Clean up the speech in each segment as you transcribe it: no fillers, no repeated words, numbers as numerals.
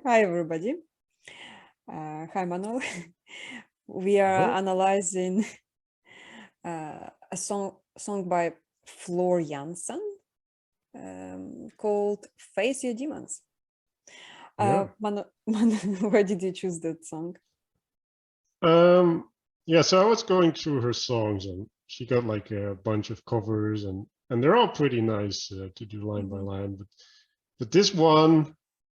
Hi, everybody. Hi, Manuel. We are Hello? analyzing a song by Floor Jansen called Face Your Demons. Yeah. Manu, why did you choose that song? Um, yeah, so I was going through her songs and she got like a bunch of covers and they're all pretty nice to do line by Mhm. line, but this one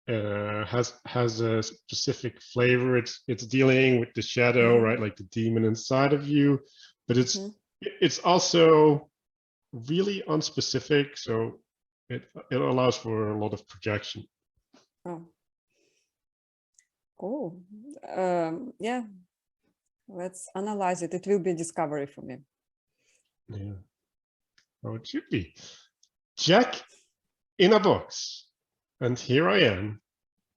has a specific flavor. It's dealing with the shadow, Mhm. right? Like the demon inside of you, but Mhm. it's also really unspecific, so it allows for a lot of projection. Oh, cool. Yeah, let's analyze it. It will be a discovery for me. Yeah, how it should be. Jack in a box. And here I am,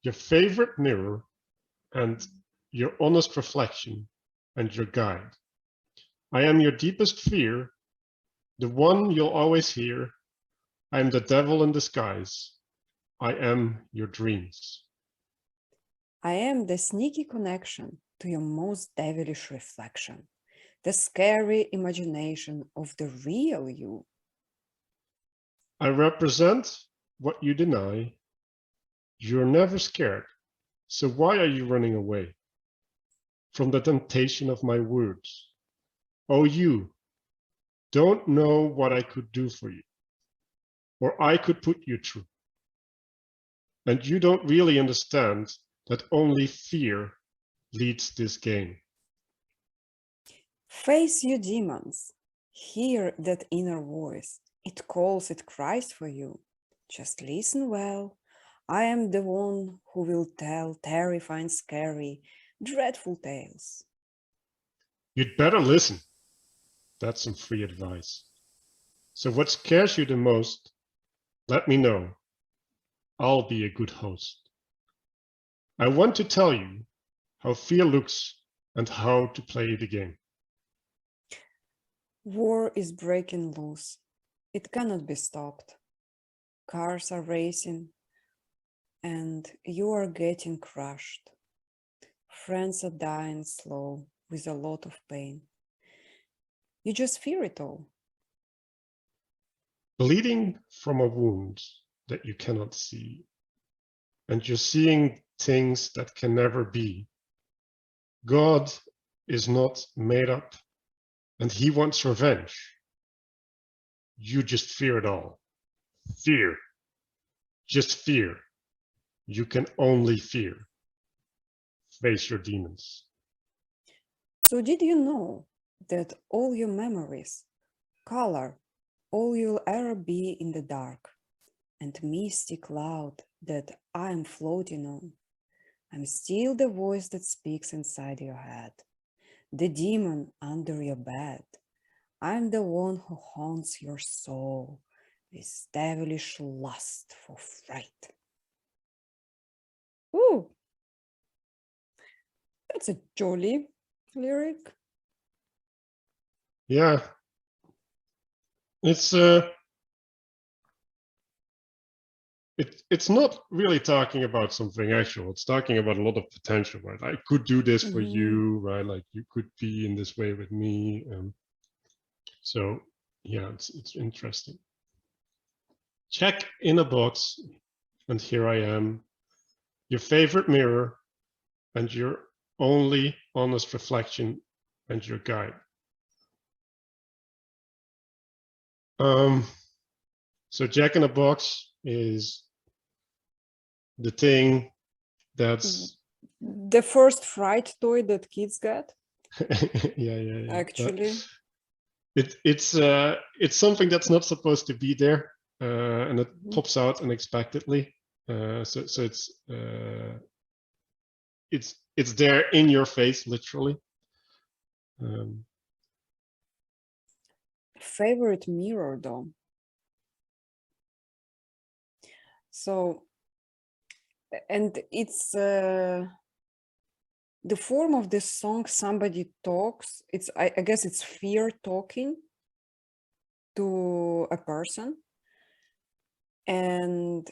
your favorite mirror and your honest reflection and your guide. I am your deepest fear, the one you'll always hear. I am the devil in disguise. I am your dreams. I am the sneaky connection to your most devilish reflection, the scary imagination of the real you. I represent what you deny. You're never scared. So why are you running away from the temptation of my words? Oh, you don't know what I could do for you, or I could put you through. And you don't really understand that only fear leads this game. Face your demons. Hear that inner voice. It calls, it cries for you. Just listen well. I am the one who will tell terrifying, scary, dreadful tales. You'd better listen. That's some free advice. So what scares you the most? Let me know. I'll be a good host. I want to tell you how fear looks and how to play the game. War is breaking loose. It cannot be stopped. Cars are racing and you are getting crushed. Friends are dying slow with a lot of pain. You just fear it all. Bleeding from a wound that you cannot see, and you're seeing things that can never be. God is not made up, and he wants revenge. You just fear it all. Fear. Just fear. You can only fear. Face your demons. So did you know that all your memories, color, all you'll ever be in the dark, and misty cloud that I am floating on? I'm still the voice that speaks inside your head, the demon under your bed. I'm the one who haunts your soul with devilish lust for fright. Ooh, that's a jolly lyric. Yeah, it's it's not really talking about something actual. It's talking about a lot of potential, right? I could do this for Mhm. you, right? Like you could be in this way with me. So yeah, it's interesting. Check in a box, and here I am, your favorite mirror, and your only honest reflection, and your guide. Um, so Jack in a box is the thing that's The first fright toy that kids get, yeah. actually. It's something that's not supposed to be there, and it Mhm. pops out unexpectedly. So it's there in your face, literally. Um, Favorite mirror, though. So, and it's the form of this song. Somebody talks. I guess it's fear talking to a person, and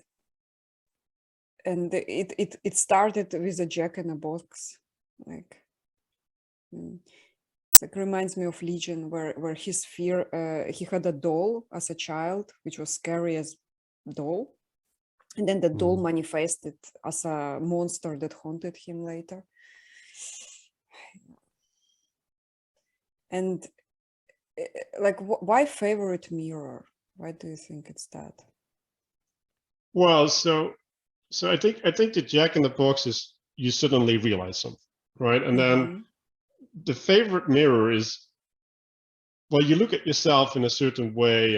it started with a Jack in a Box, like it's like reminds me of Legion, where his fear, he had a doll as a child, which was scary as doll, and then the doll manifested as a monster that haunted him later. And like, why favorite mirror? Why do you think it's that? Well, so I think the Jack in the Box is you suddenly realize something, right? And then the favorite mirror is, well, you look at yourself in a certain way,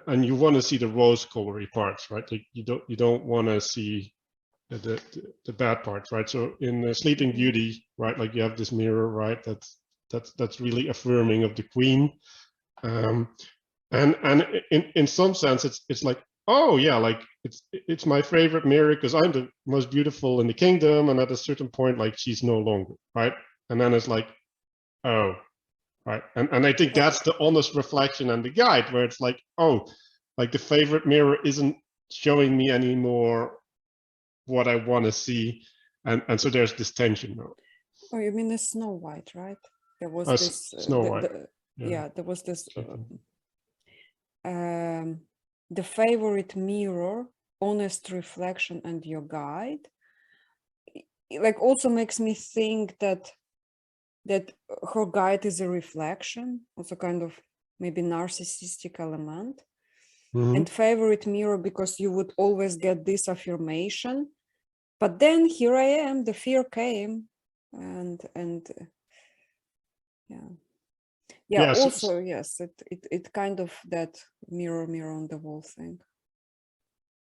and you want to see the rose-colored parts, right? Like you don't want to see the bad parts, right? So in Sleeping Beauty, right, like you have this mirror, right? That's really affirming of the queen, and in some sense, it's like, oh yeah, like it's my favorite mirror because I'm the most beautiful in the kingdom, and at a certain point, like she's no longer, right? And then it's like, oh, right, and I think that's the honest reflection and the guide, where it's like, oh, like the favorite mirror isn't showing me anymore what I want to see, and so there's this tension now. Oh, you mean the Snow White, right? There was this Snow White. yeah, there was this the favorite mirror, honest reflection, and your guide. It like also makes me think that her guide is a reflection, also kind of maybe narcissistic element. And favorite mirror because you would always get this affirmation, but then here I am, the fear came, and yeah, also so, yes, it kind of that mirror on the wall thing.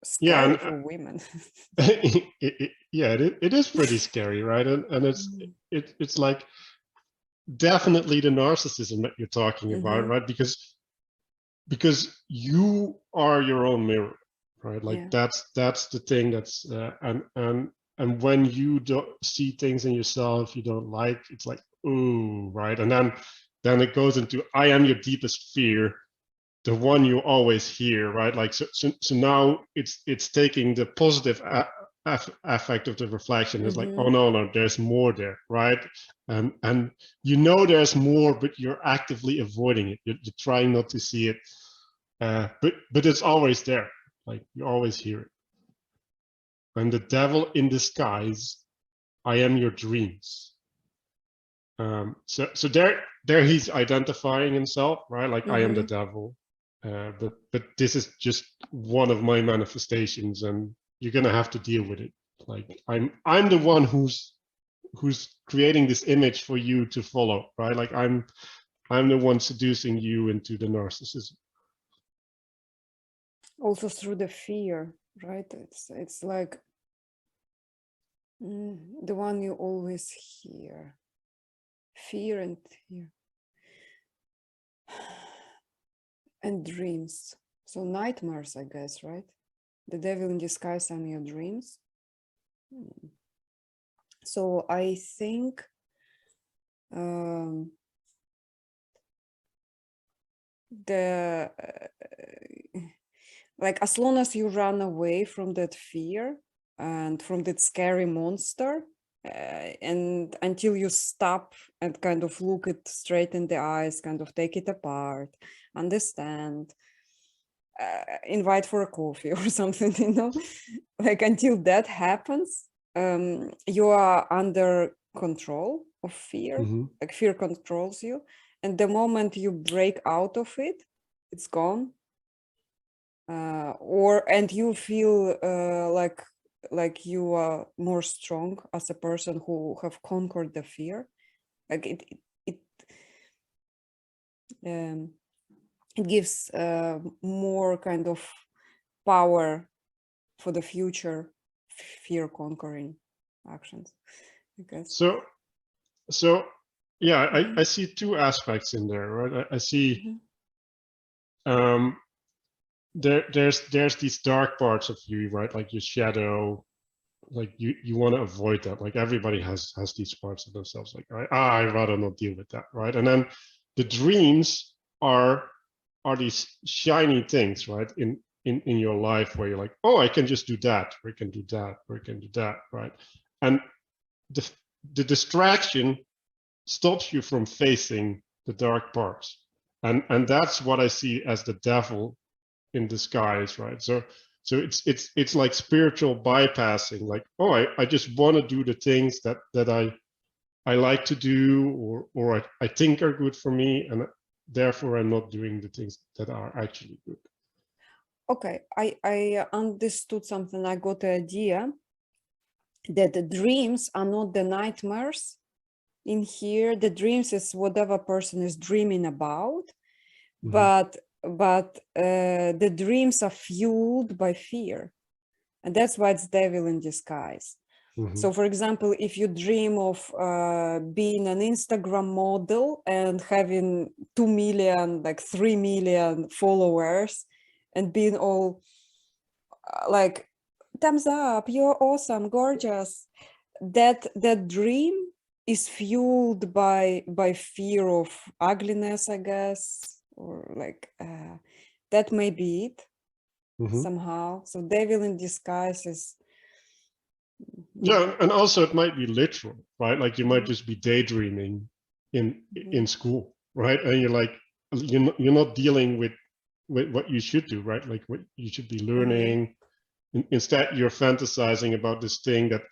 Scary for women. It is pretty scary, right? And it's like definitely the narcissism that you're talking about, right? Because you are your own mirror, right? Like that's the thing that's and when you don't see things in yourself you don't like, it's like, ooh, right? And then it goes into, I am your deepest fear, the one you always hear, right? Like so now it's taking the positive affect of the reflection. It's like, oh no, there's more there, right? And you know there's more, but you're actively avoiding it. You're trying not to see it, but it's always there. Like you always hear it. And the devil in disguise, I am your dreams. So there he's identifying himself, right? Like I am the devil, but this is just one of my manifestations, and you're gonna have to deal with it. Like I'm the one who's creating this image for you to follow, right? Like I'm the one seducing you into the narcissism. Also through the fear, right? It's like the one you always hear. Fear and fear. And dreams. So nightmares, I guess, right? The devil in disguise and your dreams. So I think like as long as you run away from that fear and from that scary monster, and until you stop and kind of look it straight in the eyes, kind of take it apart, understand, invite for a coffee or something, you know, like until that happens, you are under control of fear, like fear controls you. And the moment you break out of it, it's gone. And you feel like you are more strong as a person who have conquered the fear. Like it gives more kind of power for the future fear conquering actions, I guess. So yeah, I see two aspects in there, right? I see there's these dark parts of you, right? Like your shadow, like you want to avoid that. Like everybody has these parts of themselves, like I'd rather not deal with that, right? And then the dreams are these shiny things, right? in your life where you're like, oh, I can just do that, or I can do that, or I can do that, right? And the distraction stops you from facing the dark parts. And that's what I see as the devil in disguise, right? So it's like spiritual bypassing, like, oh, I just want to do the things that I like to do, or I think are good for me, and therefore I'm not doing the things that are actually good. Okay, I understood something. I got the idea that the dreams are not the nightmares. In here, the dreams is whatever person is dreaming about, but the dreams are fueled by fear, and that's why it's devil in disguise. So, for example, if you dream of being an Instagram model and having 2 million, like 3 million followers, and being all like, thumbs up, you're awesome, gorgeous, that dream is fueled by fear of ugliness, I guess, or like that may be it somehow. So devil in disguise is yeah, and also it might be literal, right? Like you might just be daydreaming in school, right? And you're like, you're not dealing with what you should do, right? Like what you should be learning. Instead, you're fantasizing about this thing that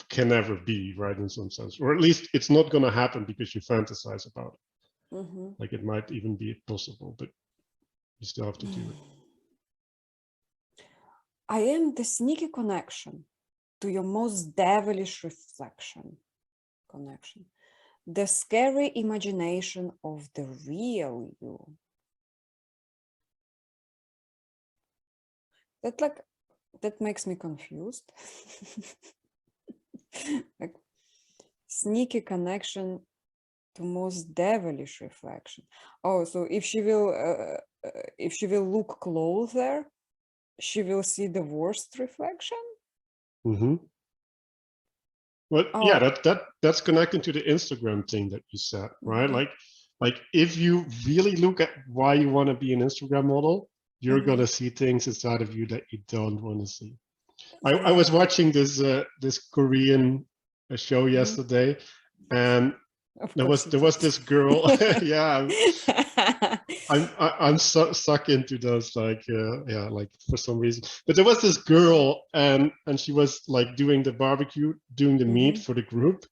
can never be, right? In some sense, or at least it's not going to happen because you fantasize about it. Like it might even be possible, but you still have to do it. I am the sneaky connection to your most devilish reflection connection, the scary imagination of the real you. That makes me confused. Like sneaky connection to most devilish reflection. Oh, so if she will look closer, she will see the worst reflection. Well, yeah, that's connecting to the Instagram thing that you said, right? Like if you really look at why you want to be an Instagram model, you're gonna see things inside of you that you don't want to see. I was watching this Korean show yesterday, and there was this girl. Yeah, I'm sucked into those, like yeah, like for some reason. But there was this girl, and she was like doing the barbecue, doing the meat for the group,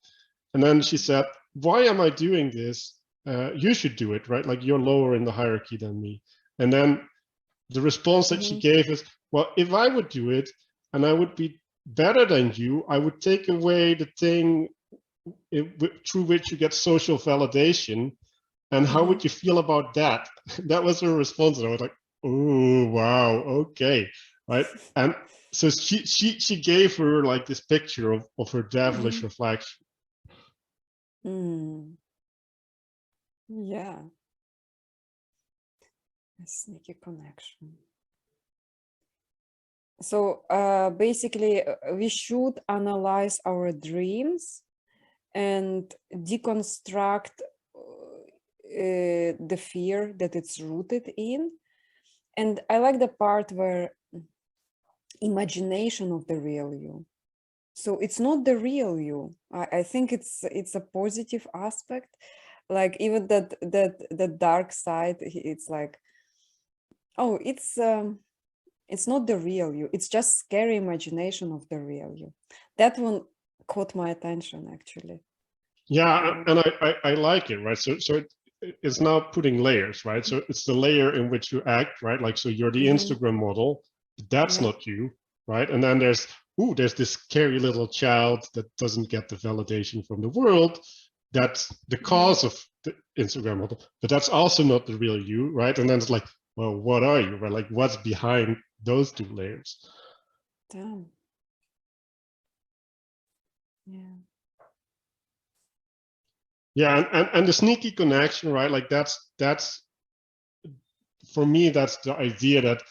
and then she said, "Why am I doing this? You should do it, right? Like you're lower in the hierarchy than me." And then the response that she gave is, "Well, if I would do it, and I would be better than you, I would take away the thing through which you get social validation. And how would you feel about that?" That was her response. And I was like, oh, wow, okay, right? And so she gave her like this picture of her devilish reflection. Yeah, a sneaky connection. So basically, we should analyze our dreams and deconstruct the fear that it's rooted in. And I like the part where imagination of the real you. So it's not the real you. I think it's a positive aspect. Like even that dark side, it's like, oh, it's not the real you. It's just scary imagination of the real you. That one caught my attention, actually. Yeah, and I like it, right? So it's now putting layers, right? So it's the layer in which you act, right? Like, so you're the Instagram model, that's not you, right? And then there's this scary little child that doesn't get the validation from the world. That's the cause of the Instagram model, but that's also not the real you, right? And then it's like, well, what are you, right? Like, what's behind those two layers? Damn. Yeah. Yeah, and the sneaky connection, right? Like that's for me, that's the idea that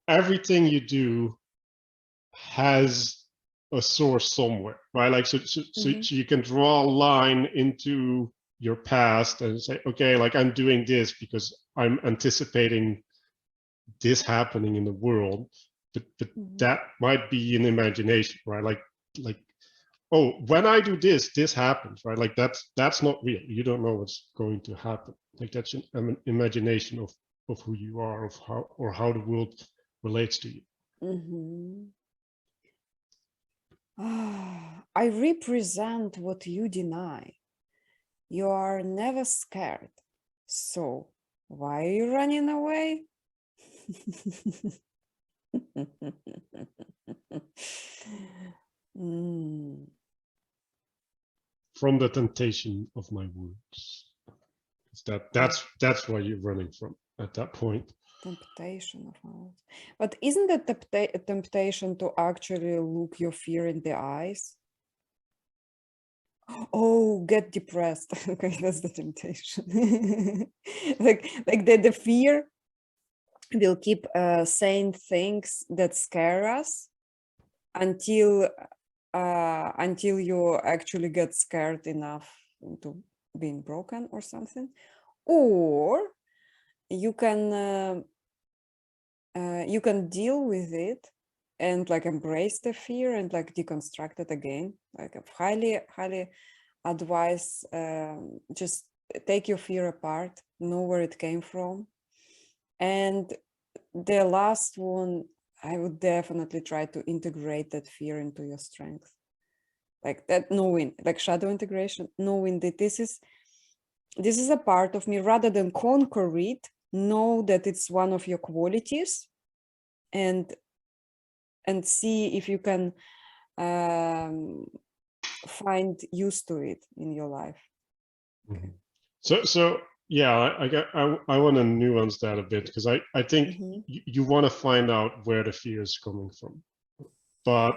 everything you do has a source somewhere, right? Like so you can draw a line into your past and say, okay, like I'm doing this because I'm anticipating this happening in the world, but that might be an imagination, right? Like, oh, when I do this, this happens, right? Like that's not real. You don't know what's going to happen. Like that's an imagination of who you are, of how the world relates to you. I represent what you deny. You are never scared. So why are you running away? From the temptation of my words. That's why you're running from at that point. Temptation of ours. But isn't it a temptation to actually look your fear in the eyes? Oh, get depressed. Okay, that's the temptation. like the fear will keep saying things that scare us until you actually get scared enough into being broken or something. Or you can deal with it and like embrace the fear and like deconstruct it again. Like I highly advise just take your fear apart, know where it came from. And the last one, I would definitely try to integrate that fear into your strength. Like that, knowing, like shadow integration, knowing that this is a part of me, rather than conquer it, know that it's one of your qualities, and see if you can find use to it in your life. Okay. So yeah, I want to nuance that a bit, because I think you want to find out where the fear is coming from, but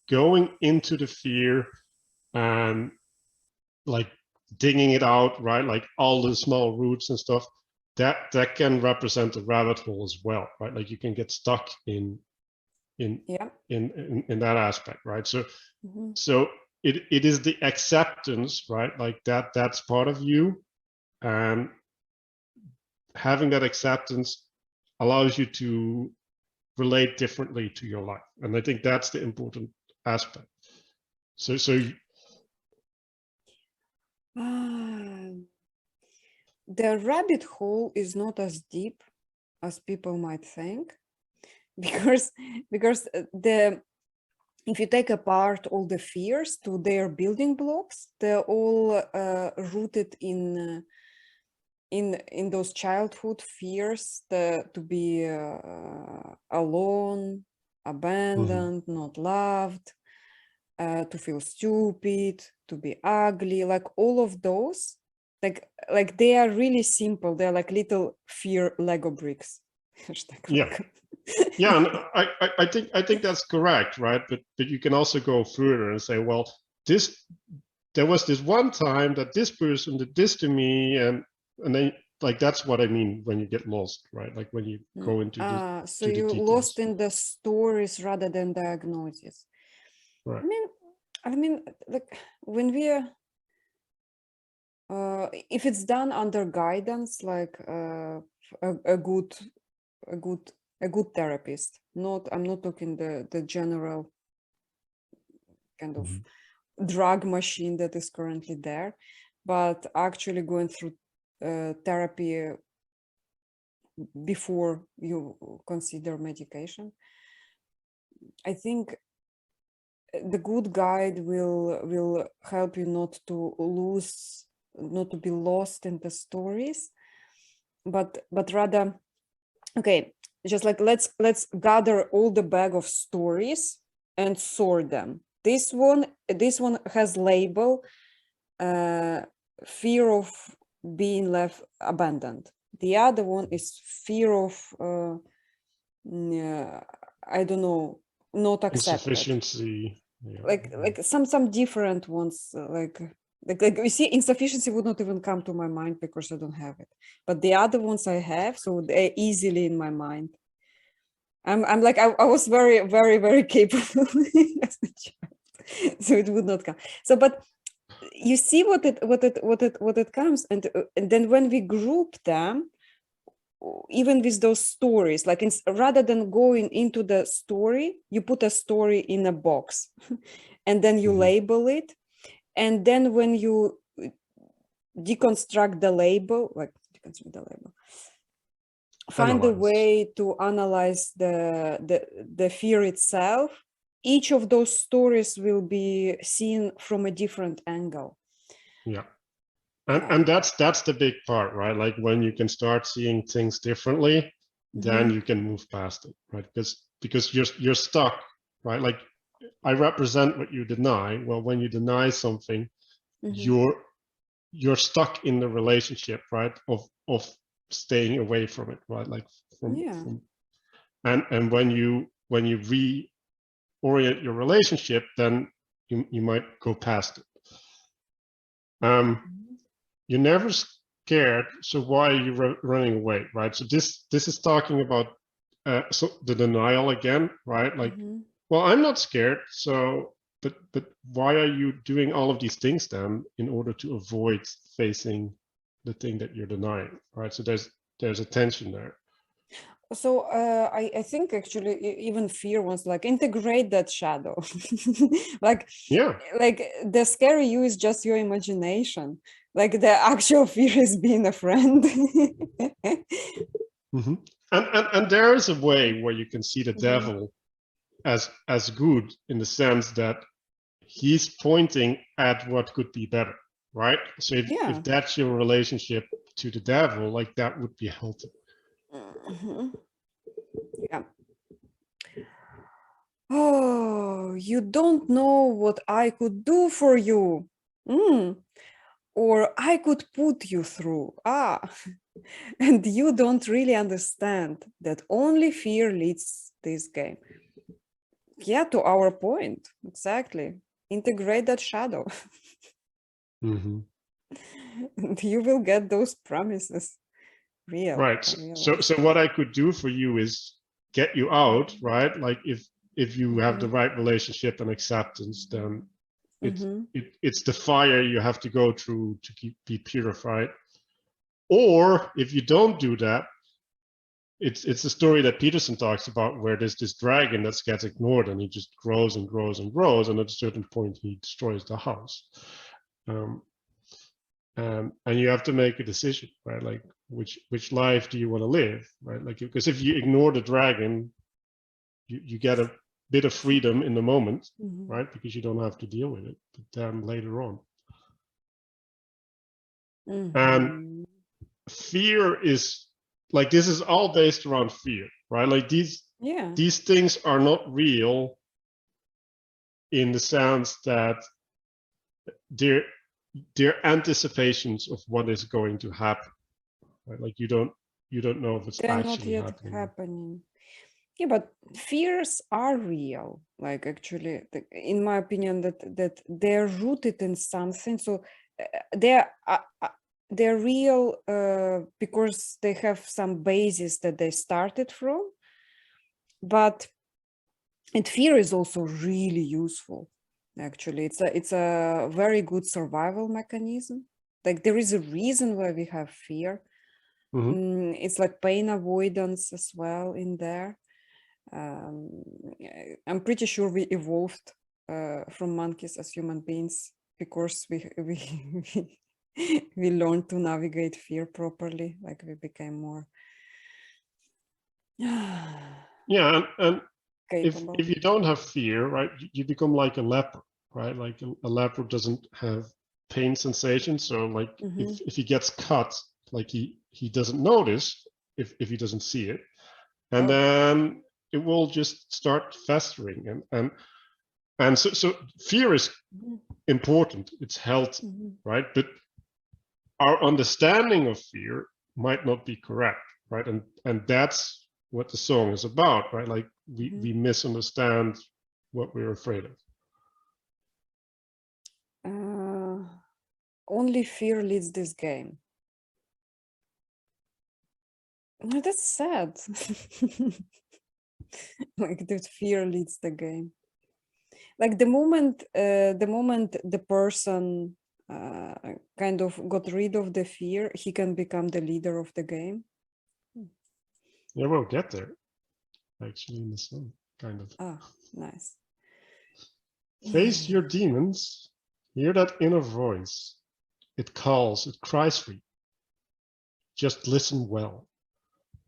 going into the fear and like digging it out, right? Like all the small roots and stuff, that can represent a rabbit hole as well, right? Like you can get stuck in that aspect, right? So so it is the acceptance, right? Like that's part of you, and having that acceptance allows you to relate differently to your life, and I think that's the important aspect. So the rabbit hole is not as deep as people might think, because if you take apart all the fears to their building blocks, they're all rooted in those childhood fears, to be alone, abandoned, not loved, to feel stupid, to be ugly, like all of those, like they are really simple. They're like little fear Lego bricks. yeah. Yeah, and I think that's correct, right? But you can also go further and say, well, there was this one time that this person did this to me, and then like that's what I mean when you get lost, right? Like when you go into so you're lost in the stories rather than diagnosis. Right. I mean, like when we if it's done under guidance, like a good therapist, I'm not talking the general kind of drug machine that is currently there, but actually going through therapy before you consider medication. I think the good guide will help you not to be lost in the stories, but rather, okay, just like let's gather all the bag of stories and sort them. This one has label fear of being left abandoned. The other one is fear of I don't know, not accepted. Insufficiency. Yeah. Like some different ones, like you see, insufficiency would not even come to my mind because I don't have it, but the other ones I have, so they're easily in my mind. I'm like I was very very very capable as a child, so it would not come. So, but you see what it comes, and then when we group them, even with those stories, like rather than going into the story, you put a story in a box and then you label it. And then when you deconstruct the label, find a way to analyze the fear itself, each of those stories will be seen from a different angle. Yeah. And that's the big part, right? Like when you can start seeing things differently, then you can move past it, right? Because you're stuck, right? Like I represent what you deny. Well, when you deny something, you're stuck in the relationship, right? Of staying away from it, right? Like from and when you reorient your relationship, then you might go past it. You're never scared, so why are you running away, right? So this is talking about so the denial again, right? Like, well, I'm not scared, so but why are you doing all of these things then in order to avoid facing the thing that you're denying, right? So there's a tension there. So I think actually even fear wants like integrate that shadow. like the scary you is just your imagination. Like the actual fear is being a friend. And there is a way where you can see the devil as good in the sense that he's pointing at what could be better, right? So if that's your relationship to the devil, like that would be healthy. Yeah. Oh, you don't know what I could do for you. Or I could put you through. And you don't really understand that only fear leads this game. Yeah, to our point. Exactly. Integrate that shadow. And you will get those promises. Real. Right. So what I could do for you is get you out, right? Like if you have the right relationship and acceptance, then it's the fire you have to go through to be purified. Or if you don't do that, it's a story that Peterson talks about where there's this dragon that gets ignored and he just grows and grows and grows, and at a certain point he destroys the house. And you have to make a decision, right? Like which life do you want to live, right? Like because if you ignore the dragon, you get a bit of freedom in the moment, right? Because you don't have to deal with it, but then later on. And fear is like, this is all based around fear, right? Like these things are not real in the sense that they're anticipations of what is going to happen, right? Like you don't know if it's actually happening. Yeah, but fears are real. Like actually, in my opinion, that they're rooted in something. So they're real because they have some basis that they started from. And fear is also really useful. Actually, it's a very good survival mechanism. Like there is a reason why we have fear. It's like pain avoidance as well in there. I'm pretty sure we evolved from monkeys as human beings because we we learned to navigate fear properly. Like we became more and capable. if you don't have fear, right, you become like a leopard, right? Like a leopard doesn't have pain sensation, so like if he gets cut, like he doesn't notice if he doesn't see it, and then it will just start festering, and so fear is important, it's healthy, right? But our understanding of fear might not be correct, right? And that's what the song is about, right? Like we misunderstand what we're afraid of. Only fear leads this game. That's sad. Like that fear leads the game. Like the moment the person kind of got rid of the fear, he can become the leader of the game. Yeah, we'll get there. Actually, in the sun, kind of. Oh, nice. Face your demons. Hear that inner voice. It calls, it cries for you. Just listen well.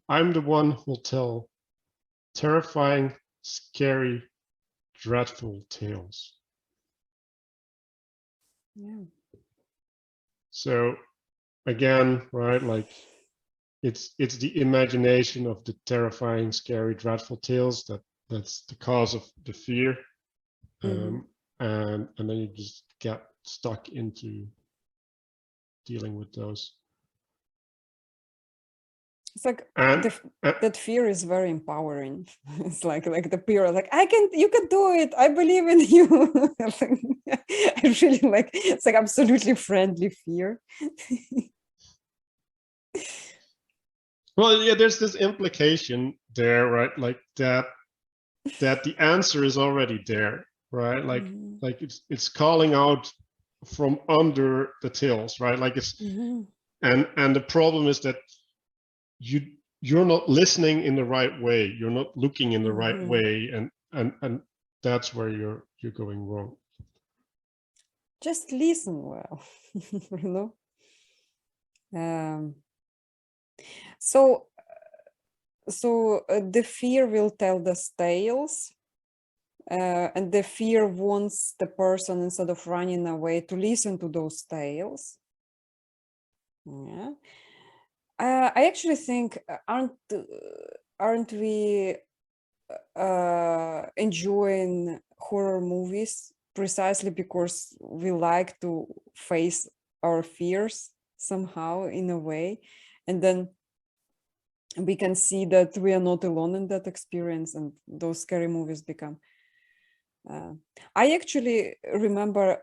I'm the one who'll tell terrifying, scary, dreadful tales. Yeah. So again, right, like it's the imagination of the terrifying, scary, dreadful tales that's the cause of the fear. Mhm. And then you just get stuck into dealing with those. It's like And that fear is very empowering. It's like the fear, like you can do it. I believe in you. I really like. It's like absolutely friendly fear. well, yeah, there's this implication there, right? Like that the answer is already there, right? Mhm. Like it's calling out from under the tills, right? Like it's Mhm. and the problem is that you're not listening in the right way, you're not looking in the right Mhm. way, and that's where you're going wrong. Just listen well, you know. Um, so the fear will tell the tales, and the fear wants the person, instead of running away, to listen to those tales. Yeah. I actually think, aren't we enjoying horror movies precisely because we like to face our fears somehow, in a way, and then we can see that we are not alone in that experience, and those scary movies become. I actually remember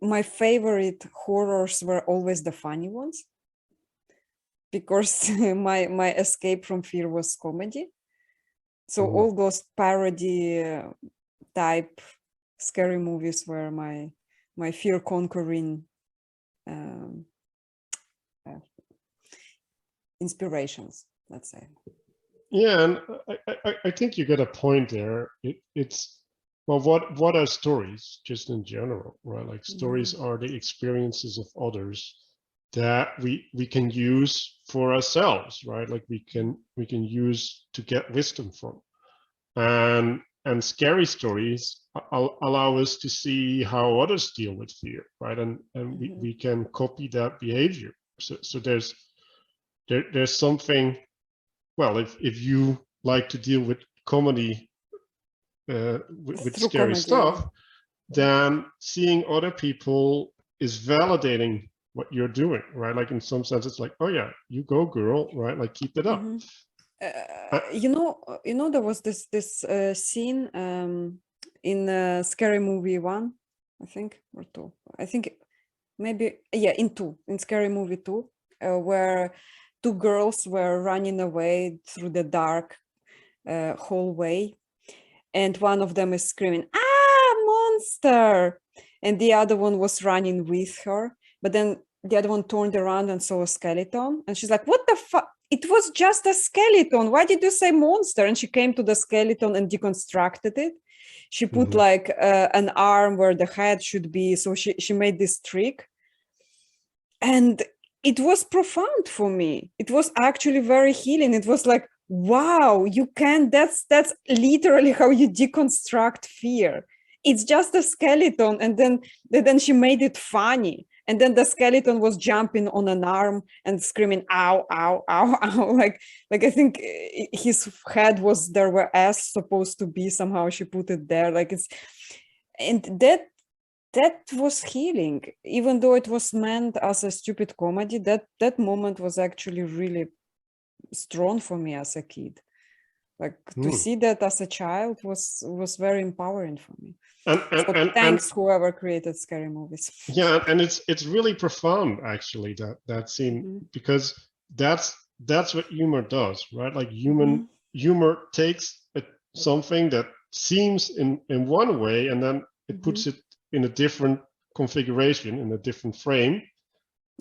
my favorite horrors were always the funny ones, because my escape from fear was comedy. So all those parody type scary movies were my fear conquering um, uh, inspirations, let's say. Yeah, and I think you get a point there. It's well, what are stories just in general, right? Like stories are the experiences of others that we can use for ourselves, right? Like we can use to get wisdom from. And scary stories allow us to see how others deal with fear, right? And we can copy that behavior. So there's something, well, if you like to deal with comedy, with Through scary comedy, yeah. stuff, then seeing other people is validating what you're doing, right? Like in some sense, it's like, oh yeah, you go, girl, right? Like keep it up. You know, there was this scene in Scary Movie 1, I think, or 2. I think maybe, yeah, in Scary Movie 2, where two girls were running away through the dark hallway, and one of them is screaming, "Ah, monster!" And the other one was running with her, but then the other one turned around and saw a skeleton, and she's like, "What the fuck? It was just a skeleton. Why did you say monster?" And she came to the skeleton and deconstructed it. She put like an arm where the head should be, so she made this trick, and it was profound for me. It was actually very healing. It was like, wow, you can, that's literally how you deconstruct fear. It's just a skeleton, and then she made it funny, and then the skeleton was jumping on an arm and screaming, ow, ow, ow, ow. Like I think his head was there where S supposed to be, somehow she put it there. Like it's, and that was healing, even though it was meant as a stupid comedy. That moment was actually really strong for me as a kid. Like to see that as a child was very empowering for me. So thanks whoever created scary movies. Yeah, and it's really profound actually, that scene, because that's what humor does, right? Like humor takes something that seems in one way, and then it puts it in a different configuration, in a different frame,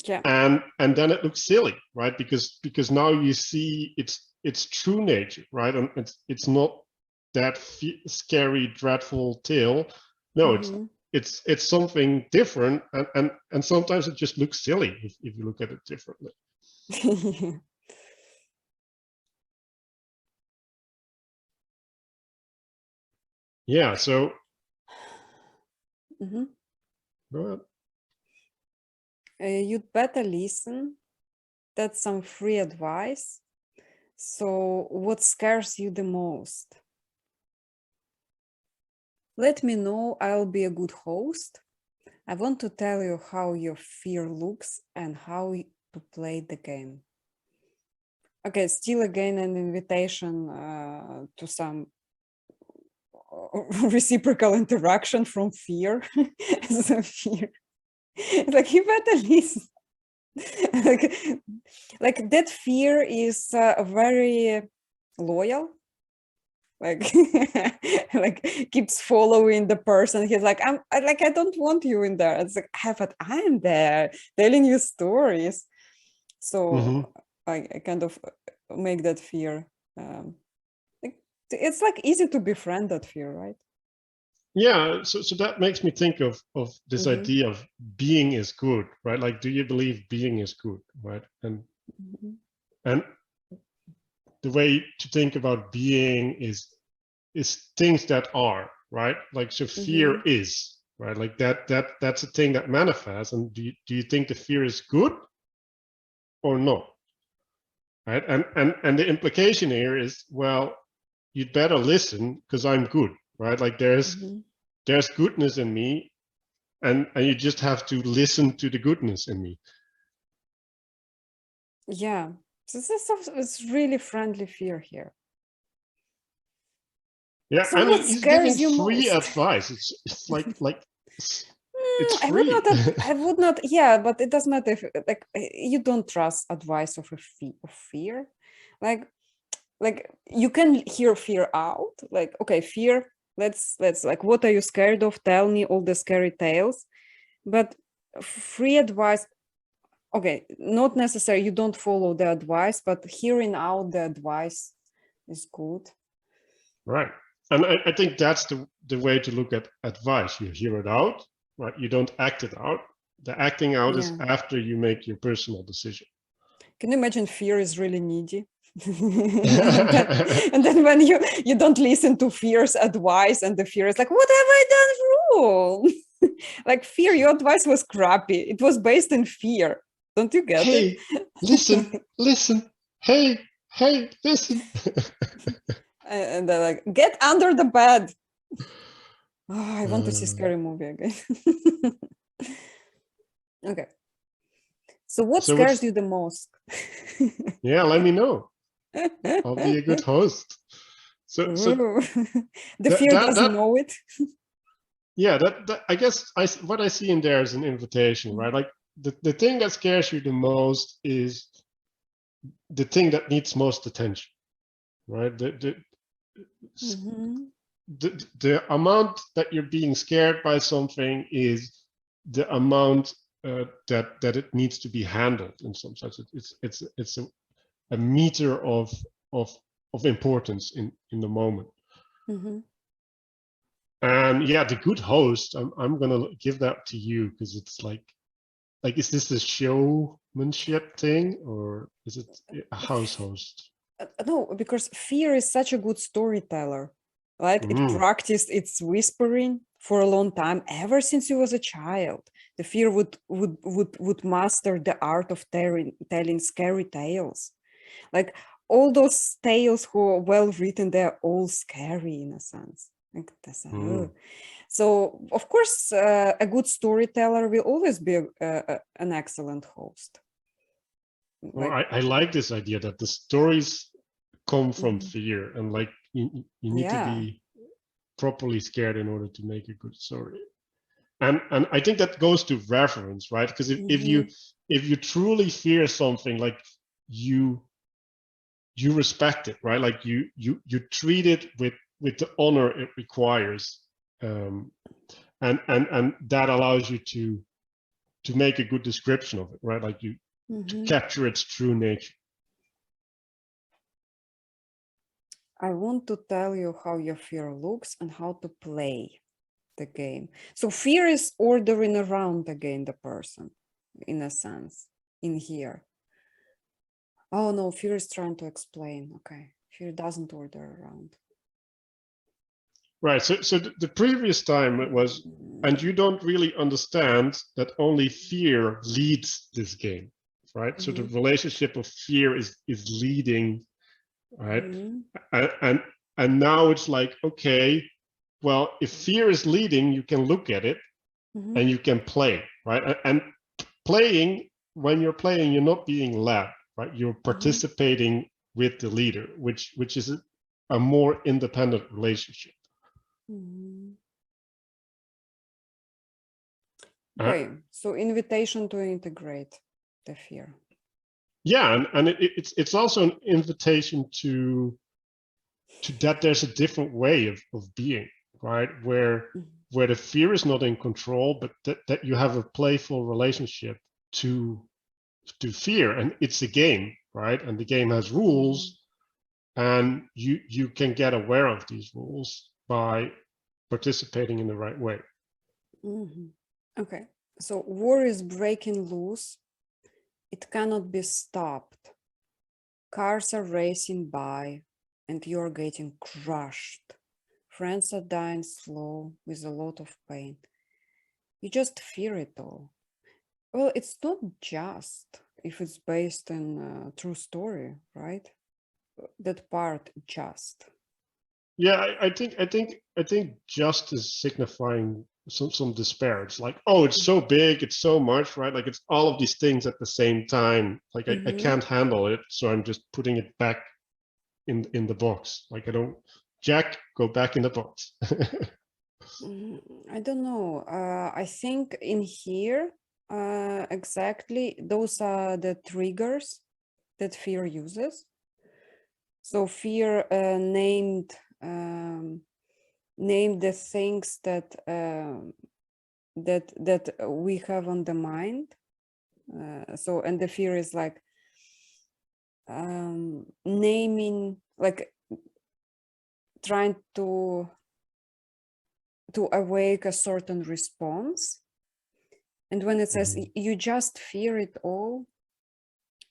Yeah. and then it looks silly, right? Because now you see its true nature, right? And it's not that scary, dreadful tale. No, Mm-hmm. it's something different, and sometimes it just looks silly if you look at it differently. Yeah. So Mm-hmm. go ahead. You'd better listen. That's some free advice. So, what scares you the most? Let me know, I'll be a good host. I want to tell you how your fear looks and how to play the game. Okay, still again an invitation to some reciprocal interaction from fear. So fear. Like you better listen. like, like that fear is very loyal, like like keeps following the person. He's like, I don't want you in there. It's like, but I'm there telling you stories. So Mm-hmm. I kind of make that fear like, it's like easy to befriend that fear, right? Yeah, so that makes me think of this Mm-hmm. idea of being is good, right? Like, do you believe being is good, right? Mm-hmm. And the way to think about being is things that are, right? Like, so fear Mm-hmm. is, right? Like that's a thing that manifests. And do you think the fear is good or not, right? And the implication here is, well, you'd better listen because I'm good, right? Like Mm-hmm. there's goodness in me, and you just have to listen to the goodness in me. Yeah, so this is really friendly fear here. Yeah, So I mean, what he's giving scares you free most? advice. It's like it's I would free. not. I would not. Yeah, but it doesn't matter if like you don't trust advice of of fear, like you can hear fear out. Like okay, fear. Let's like what are you scared of? Tell me all the scary tales. But free advice. Okay, not necessary. You don't follow the advice, but hearing out the advice is good. Right. And I think that's the way to look at advice. You hear it out, right? You don't act it out. The acting out is Yeah. after you make your personal decision. Can you imagine fear is really needy? And then when you don't listen to fear's advice and the fear is like, what have I done wrong? Like fear, your advice was crappy. It was based in fear. Don't you get it? Hey, listen, listen. Hey, hey, listen. And they're like, get under the bed. Oh, I want to see Uh, scary movie again. Okay. So what so scares what's, you the most? yeah, let me know. I'll be a good host. So Ooh. The that fear that doesn't that know it. yeah, that I guess what I see in there is an invitation, right? Like the thing that scares you the most is the thing that needs most attention, right? Mhm. The amount that you're being scared by something is the amount that it needs to be handled in some sense. It's a meter of of importance in the moment. Mhm. And yeah, the good host, I'm gonna give that to you because it's like is this a showmanship thing or is it a house host? No, because fear is such a good storyteller, right? It Mm, practiced its whispering for a long time, ever since he was a child. The fear would master the art of telling scary tales. Like all those tales who are well written, they're all scary in a sense. Like that's mm. so. Of course, a good storyteller will always be an excellent host. Well, Like, I like this idea that the stories come from mhm. fear and like you need to Yeah. be properly scared in order to make a good story. And I think that goes to reverence, right? Because Mhm. if you truly fear something, like you you respect it, right? Like you treat it with the honor it requires, um, and that allows you to make a good description of it, right? Like to capture its true nature. I want to tell you how your fear looks and how to play the game. So fear is ordering around again the person, in a sense, in here. Oh no, fear is trying to explain. Okay, fear doesn't order around. Right, so the previous time it was, and you don't really understand that only fear leads this game, right? So the relationship of fear is leading, right? And now it's like, okay, well, if fear is leading, you can look at it and you can play, right? And playing, when you're playing, you're not being led, right? You're participating with the leader, which is a more independent relationship. Okay, so invitation to integrate the fear. Yeah, and it's also an invitation to that there's a different way of being, right? Where the fear is not in control, but that you have a playful relationship to fear, and it's a game, right? And the game has rules, and you can get aware of these rules by participating in the right way. Okay, so war is breaking loose. It cannot be stopped. Cars are racing by and you're getting crushed. Friends are dying slow with a lot of pain. You just fear it all. Well, it's not just if it's based on a true story, right? That part just. Yeah, I think just is signifying some despair. It's like, oh, it's so big, it's so much, right? Like it's all of these things at the same time. Like I can't handle it, so I'm just putting it back in the box. Like I don't, Jack, go back in the box. I don't know. I think in here, exactly, those are the triggers that fear uses. So fear named the things that that we have on the mind. So, and the fear is like naming, like trying to awake a certain response. And when it says you just fear it all,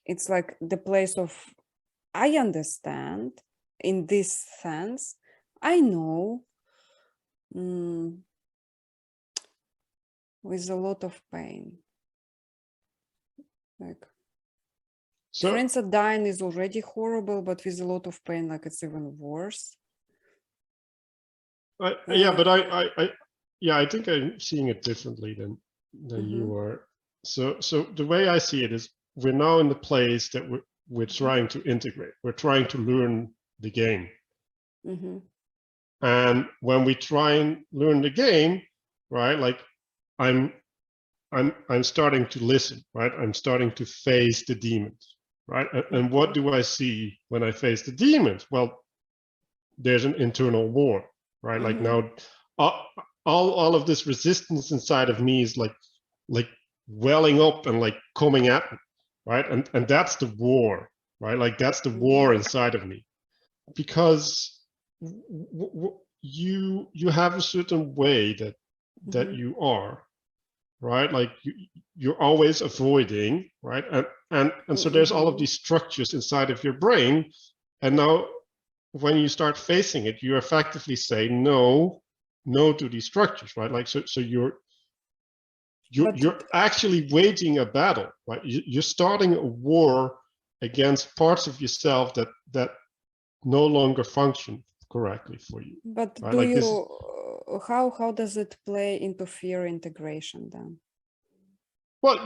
it's like the place of I understand in this sense. I know with a lot of pain. Like so, friends are dying is already horrible, but with a lot of pain, like it's even worse. Yeah, but I think I'm seeing it differently than you are. So the way I see it is we're now in the place that we're trying to integrate. We're trying to learn the game. And when we try and learn the game, right? Like I'm starting to listen, right? I'm starting to face the demons, right? And what do I see when I face the demons? Well, there's an internal war, right? Like now, all of this resistance inside of me is like welling up and like coming at me, right? And that's the war, right? Like that's the war inside of me, because you have a certain way that you are, right? Like you're always avoiding, right? And so there's all of these structures inside of your brain, and now when you start facing it, you effectively say no to these structures, right? Like so you're actually waging a battle, right? You're starting a war against parts of yourself that no longer function correctly for you. But right? do like you how does it play into fear integration then? Well,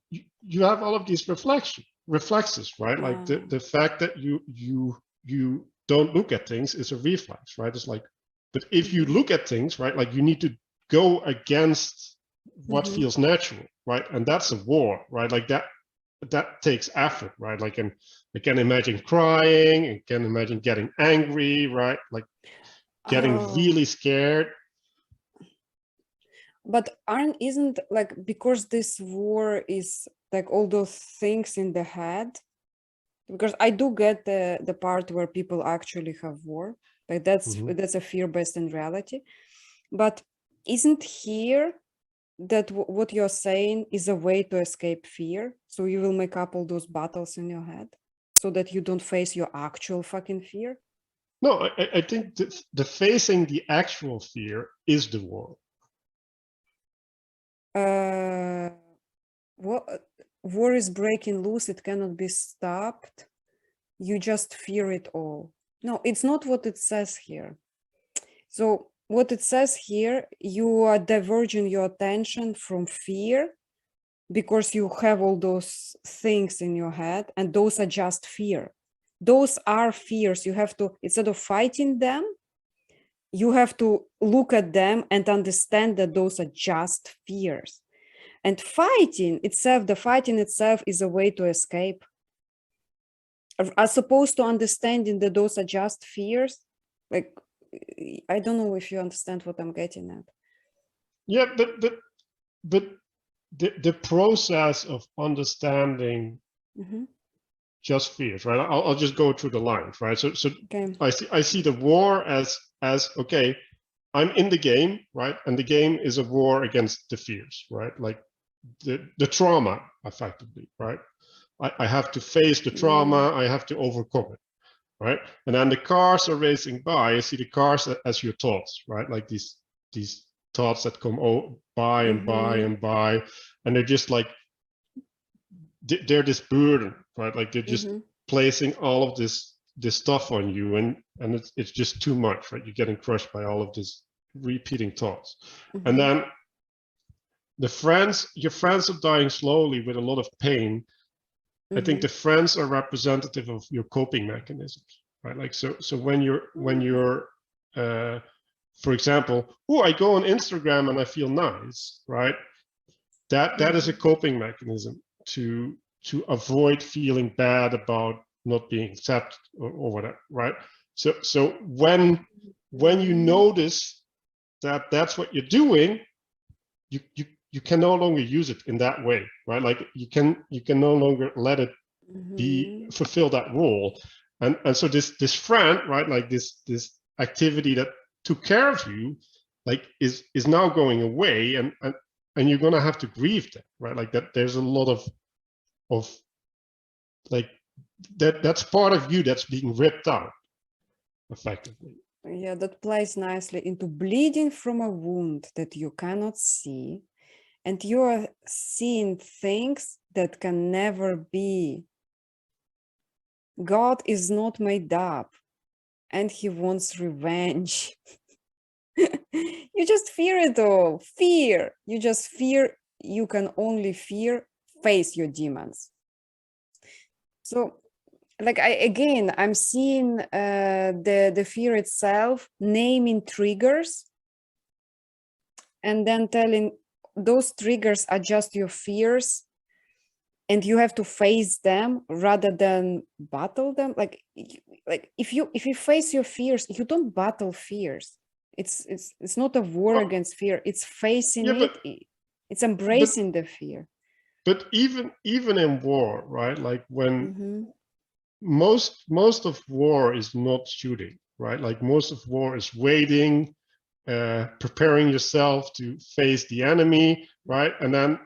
you have all of these reflexes, right? Like the fact that you don't look at things is a reflex, right? It's like, but if you look at things, right, like you need to go against what feels natural, right? And that's a war, right? Like that takes effort, right? Like, and I can imagine crying, I can imagine getting angry, right? Like getting really scared. But isn't like, because this war is like all those things in the head, because I do get the part where people actually have war, like that's a fear based in reality. But isn't here that what you're saying is a way to escape fear? So you will make up all those battles in your head so that you don't face your actual fucking fear? No, I think the facing the actual fear is the war. War is breaking loose, it cannot be stopped. You just fear it all. No, it's not what it says here. So what it says here, you are diverging your attention from fear because you have all those things in your head, and those are just fear. Those are fears. You have to, instead of fighting them, you have to look at them and understand that those are just fears. And fighting itself, the fighting itself is a way to escape. As opposed to understanding that those are just fears. Like, I don't know if you understand what I'm getting at. Yeah, but the process of understanding just fears, right? I'll just go through the lines, right? So Okay. I see the war as okay, I'm in the game, right? And the game is a war against the fears, right? Like the trauma, effectively, right? I have to face the trauma, I have to overcome it, right? And then the cars are racing by. I see the cars as your thoughts, right? Like these thoughts that come by and by and by, and they're just like, they're this burden, right? Like they're just placing all of this stuff on you, and it's just too much, right? You're getting crushed by all of this repeating thoughts. And then your friends are dying slowly with a lot of pain. I think the friends are representative of your coping mechanisms, right? Like so when you're for example, I go on Instagram and I feel nice, right? That is a coping mechanism to avoid feeling bad about not being accepted or whatever, right? So when you notice that that's what you're doing, you can no longer use it in that way, right? Like you can no longer let it be fulfill that role. And so this friend, right, like this activity that took care of you, like is now going away, and you're gonna have to grieve that, right? Like that there's a lot of like that's part of you that's being ripped out, effectively. Yeah, that plays nicely into bleeding from a wound that you cannot see, and you are seeing things that can never be. God is not made up, and he wants revenge. You just fear it all. Fear. You just fear. You can only fear. Face your demons. So, like, I'm seeing the fear itself, naming triggers, and then telling those triggers are just your fears, and you have to face them rather than battle them. Like if you face your fears, you don't battle fears. It's not a war against fear. It's facing it. It's embracing the fear. But even in war, right? Like when most of war is not shooting, right? Like most of war is waiting, preparing yourself to face the enemy, right? And then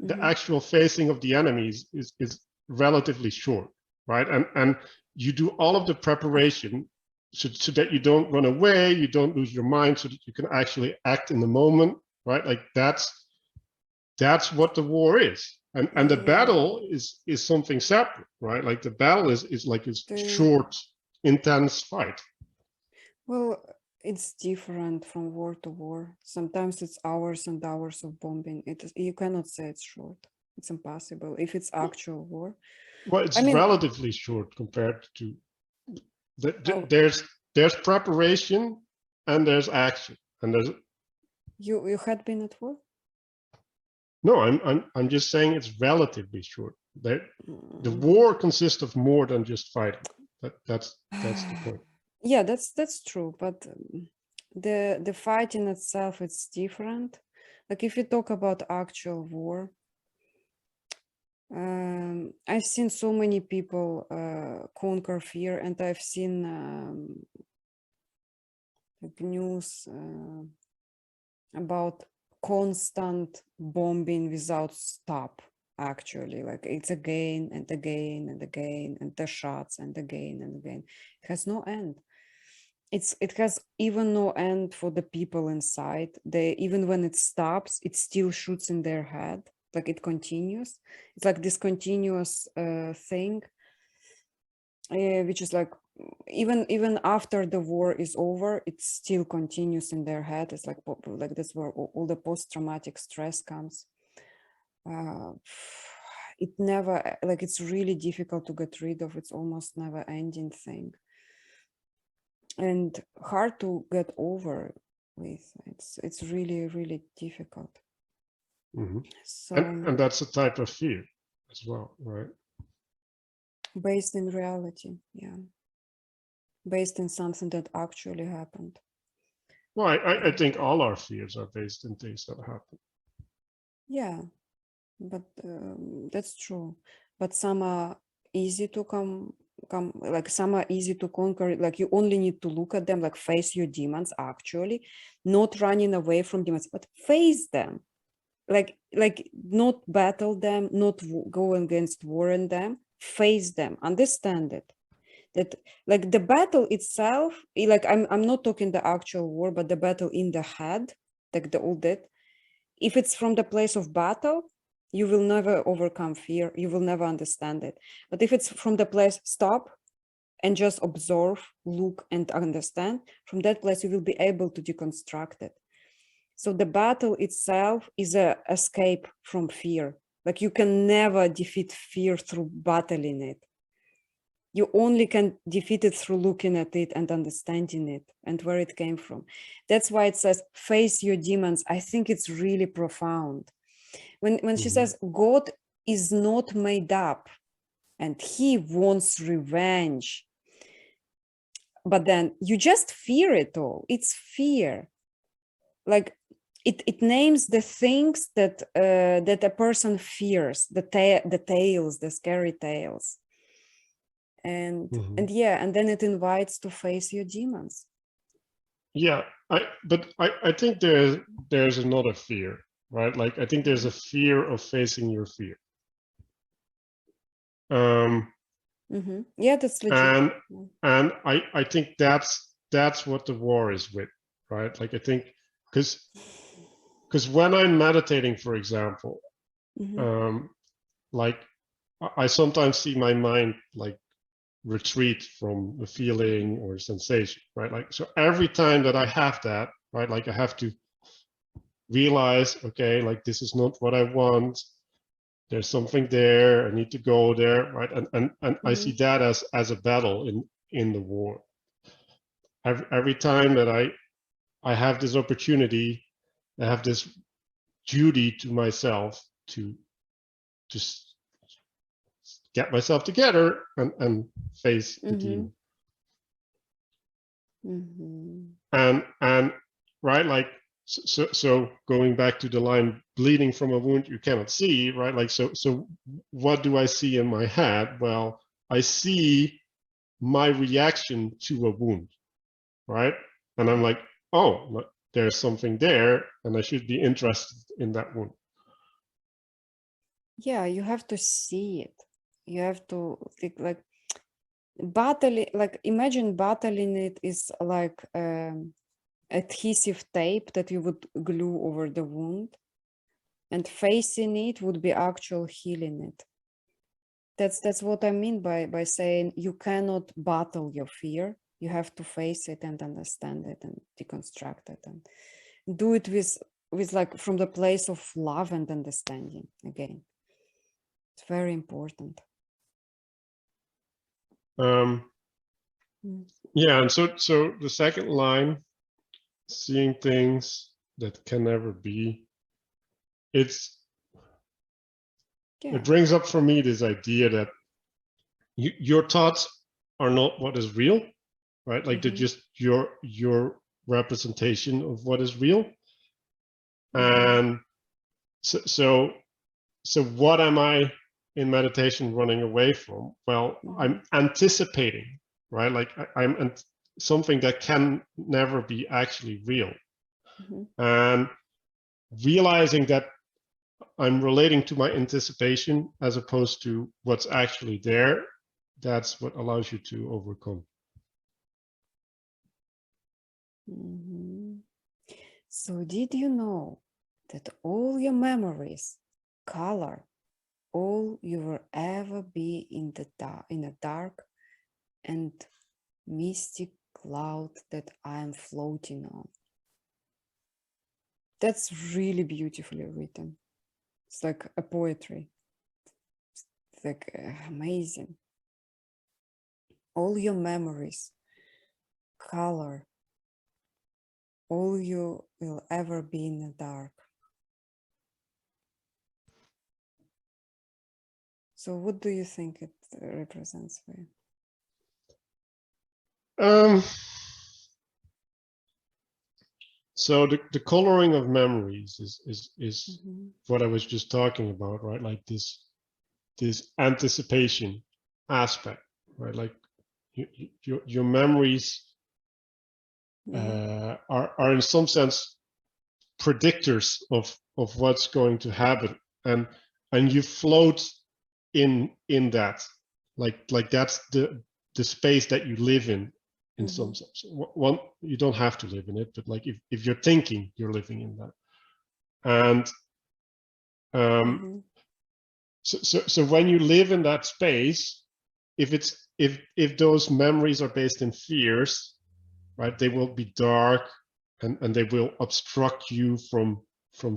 the actual facing of the enemies is relatively short, right? And you do all of the preparation so that you don't run away, you don't lose your mind, so that you can actually act in the moment, right? Like that's what the war is. And the battle is something separate, right? Like the battle is like a short, intense fight. Well, it's different from war to war. Sometimes it's hours and hours of bombing. You cannot say it's short. It's impossible if it's actual war. Well, it's relatively short compared to there's preparation and there's action, and there's you had been at war. No, I'm just saying it's relatively short. The war consists of more than just fighting. That's the point. Yeah, that's true. But the fighting itself, it's different. Like if you talk about actual war, I've seen so many people conquer fear, and I've seen like news about constant bombing without stop. Actually, like it's again and again and again, and the shots and again and again. It has no end. It has even no end for the people inside. They, even when it stops, it still shoots in their head. Like it continues. It's like this continuous thing, which is like even after the war is over, it still continues in their head. It's like that's where all the post-traumatic stress comes. It never, like it's really difficult to get rid of. It's almost never ending thing, and hard to get over with. It's really, really difficult. Mhm. So And that's a type of fear as well, right? based in reality, yeah, based in something that actually happened. Well, I think all our fears are based in things that happen. Yeah, but that's true. But some are easy to come like some are easy to conquer. Like you only need to look at them, like face your demons actually, not running away from demons, but face them. Like not battle them, not go against war in them, face them, understand it. That like the battle itself, like I'm not talking the actual war, but the battle in the head, like the all that. If it's from the place of battle, you will never overcome fear, you will never understand it. But if it's from the place stop and just observe, look and understand, from that place you will be able to deconstruct it. So the battle itself is a escape from fear. Like you can never defeat fear through battling it. You only can defeat it through looking at it and understanding it and where it came from. That's why it says, face your demons. I think it's really profound. When she says, God is not made up and he wants revenge, but then you just fear it all. It's fear. Like it names the things that that a person fears, the tales, the scary tales. And yeah, and then it invites to face your demons. Yeah, I think there's another fear, right? Like I think there's a fear of facing your fear. Yeah, that's legit. And I think that's what the war is with, right? Like I think because when I'm meditating, for example, like I sometimes see my mind like retreat from a feeling or a sensation, right? Like so every time that I have that, right, like I have to realize, okay, like this is not what I want. There's something there. I need to go there, right? And I see that as a battle in the war. Every time that I have this opportunity, I have this duty to myself to just get myself together and face the demon. And right, like so going back to the line, bleeding from a wound you cannot see, right? Like so what do I see in my head? Well, I see my reaction to a wound, right? And I'm like, oh, there's something there and I should be interested in that wound. Yeah, you have to see it. You have to think like battling, like imagine battling it is like adhesive tape that you would glue over the wound, and facing it would be actual healing it. That's what I mean by saying you cannot battle your fear. You have to face it and understand it and deconstruct it and do it with like from the place of love and understanding again. It's very important. Yeah, and so the second line, seeing things that can never be, it brings up for me this idea that your thoughts are not what is real, right? Like they're just your representation of what is real. And so what am I in meditation running away from? Well, I'm anticipating, right? Like I'm something that can never be actually real. And realizing that I'm relating to my anticipation as opposed to what's actually there, that's what allows you to overcome. So did you know that all your memories, color, all you will ever be in a dark and mystic cloud that I am floating on? That's really beautifully written. It's like a poetry. It's like amazing. All your memories, color, all you will ever be in the dark. So what do you think it represents for you? So the coloring of memories is what I was just talking about, right? Like this anticipation aspect, right? Like your memories are in some sense predictors of what's going to happen, and you float in that, like that's the space that you live in some sense. One, you don't have to live in it, but like if you're thinking, you're living in that. And so when you live in that space, if those memories are based in fears, right, they will be dark, and they will obstruct you from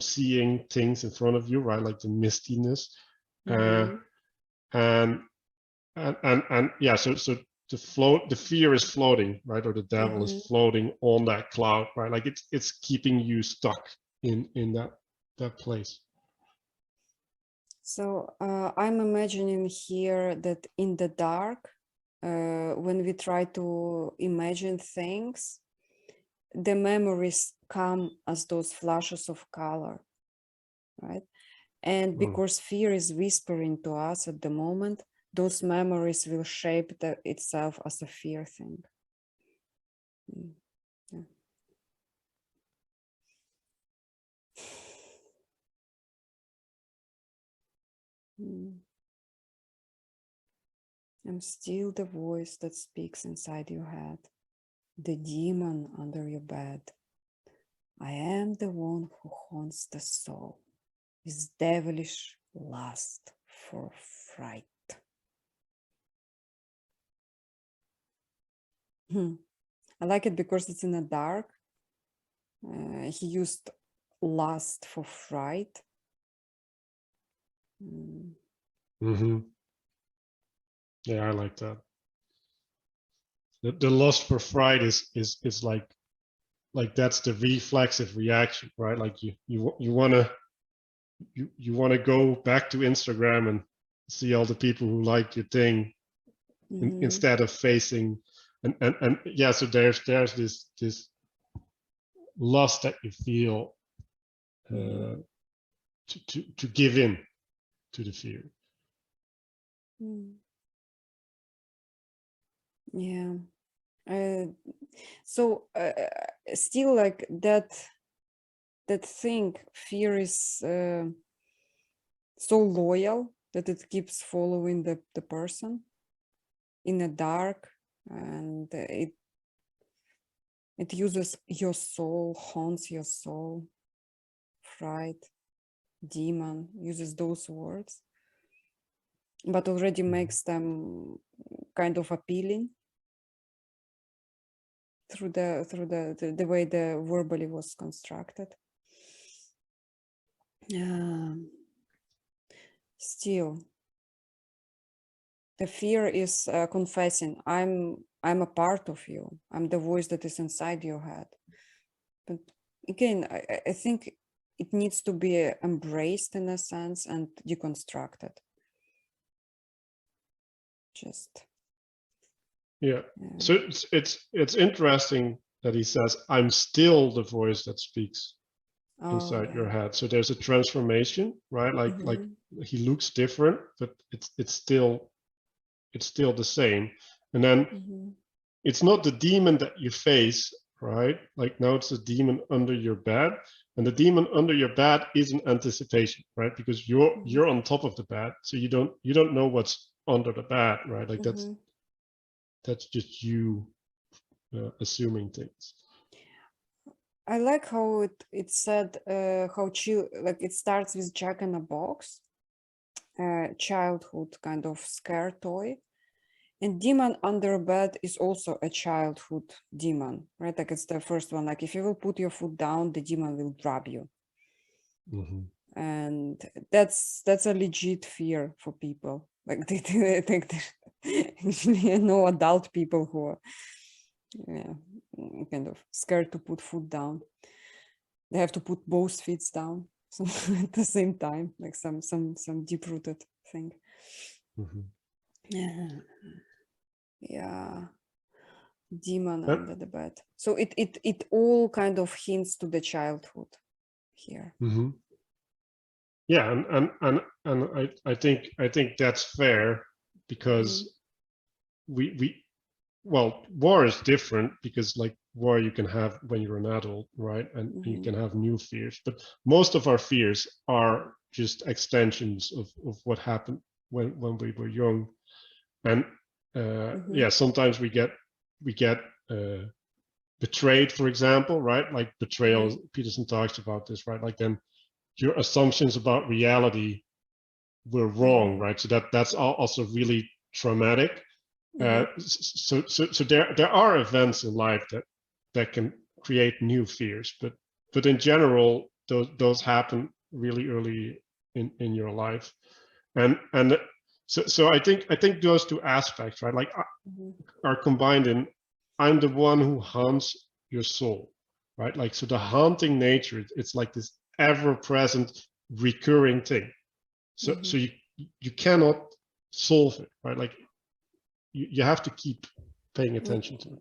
seeing things in front of you, right, like the mistiness. And yeah, so the fear is floating, right, or the devil is floating on that cloud, right, like it's keeping you stuck in that place. So I'm imagining here that in the dark, when we try to imagine things, the memories come as those flashes of color, right? And because fear is whispering to us at the moment, those memories will shape itself as a fear thing. Yeah. I'm still the voice that speaks inside your head, the demon under your bed. I am the one who haunts the soul with devilish lust for fright. I like it because it's in the dark. He used lust for fright. Yeah, I like that. The lust for fright is like that's the reflexive reaction, right? Like you want to go back to Instagram and see all the people who like your thing, instead of facing and yeah, so there's this lust that you feel to give in to the fear. Yeah. So still like that thing, fear is so loyal that it keeps following the person in the dark, and it uses your soul, haunts your soul, fright, demon, uses those words, but already makes them kind of appealing through the way the verbally was constructed. Still, the fear is confessing, I'm a part of you. I'm the voice that is inside your head. But again, I think it needs to be embraced in a sense and deconstructed. Just. Yeah. So it's interesting that he says, I'm still the voice that speaks Oh, inside yeah. your head. So there's a transformation, right? Like he looks different, but it's still the same. And then it's not the demon that you face, right? Like now it's a demon under your bed, and the demon under your bed is an anticipation, right? Because you're on top of the bed, so you don't know what's under the bed, right? Like that's just you assuming things. I like how it said how like it starts with Jack in a Box, childhood kind of scare toy, and demon under bed is also a childhood demon, right? Like it's the first one. Like if you will put your foot down, the demon will grab you, and that's a legit fear for people. Like they think actually no adult people who are kind of scared to put foot down. They have to put both feet down at the same time, like some deep rooted thing. Yeah, demon under the bed. So it all kind of hints to the childhood here. Yeah, and I think that's fair, because well, war is different, because like war you can have when you're an adult, right? And you can have new fears, but most of our fears are just extensions of what happened when we were young. And yeah, sometimes we get betrayed, for example, right? Like betrayal, Peterson talks about this, right? Like then your assumptions about reality were wrong, right? So that's also really traumatic. So there are events in life that can create new fears, but in general, those happen really early in your life, and so I think those two aspects, right, like are combined in I'm the one who haunts your soul, right? Like so the haunting nature, it's like this ever-present recurring thing. So you cannot solve it, right? Like you have to keep paying attention to it.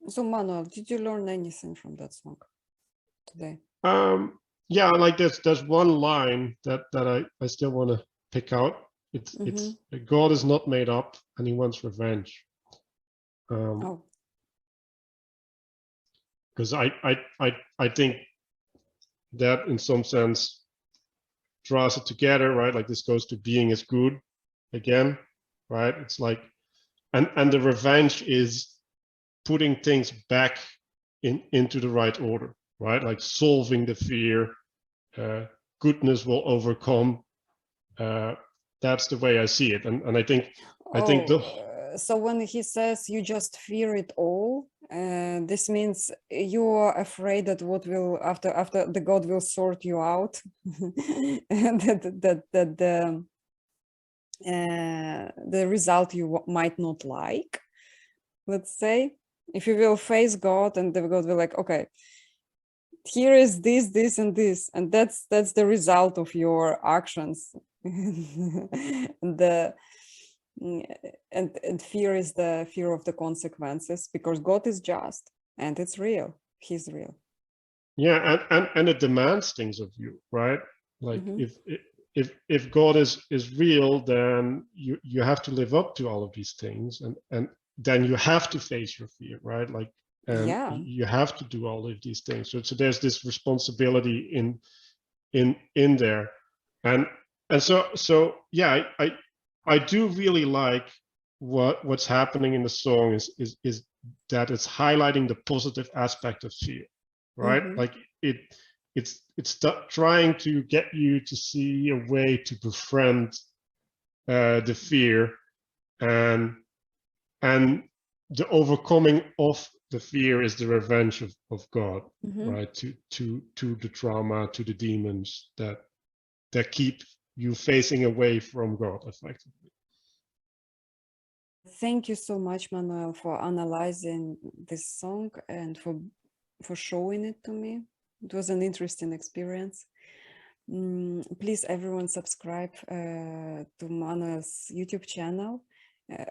So Manuel, did you learn anything from that song today? Yeah, like there's one line that I still want to pick out. It's God is not made up and he wants revenge. Because I think that in some sense draws it together, right? Like this goes to being is good again, right? It's like and the revenge is putting things back into the right order, right? Like solving the fear, goodness will overcome. That's the way I see it, and I think so when he says you just fear it all, this means you are afraid that what will after the God will sort you out, and that the result you might not like. Let's say if you will face God and the God will like, okay, here is this and this, and that's the result of your actions. And fear is the fear of the consequences, because God is just and it's real. He's real. Yeah, and it demands things of you, right? Like if God is real, then you have to live up to all of these things, and then you have to face your fear, right? Like you have to do all of these things. So there's this responsibility in there, and so yeah, I do really like what's happening in the song is that it's highlighting the positive aspect of fear, right? Like it's trying to get you to see a way to befriend the fear, and the overcoming of the fear is the revenge of God, right? To the trauma, to the demons that keep you facing away from God effectively. Thank you so much, Manuel, for analyzing this song and for showing it to me. It was an interesting experience. Please, everyone, subscribe to Manuel's YouTube channel.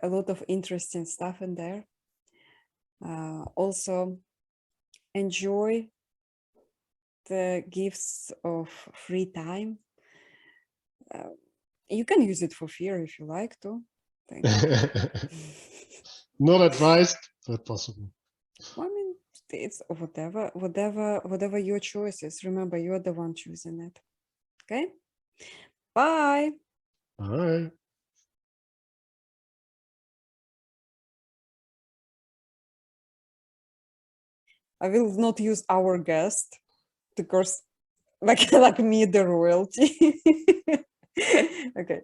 A lot of interesting stuff in there. Also, enjoy gifts of free time. You can use it for fear if you like to. Thank you. Not advised, but possible. I mean, it's whatever your choice is. Remember, you're the one choosing it. Okay? Bye. Bye. I will not use our guest because like me, the royalty. Okay.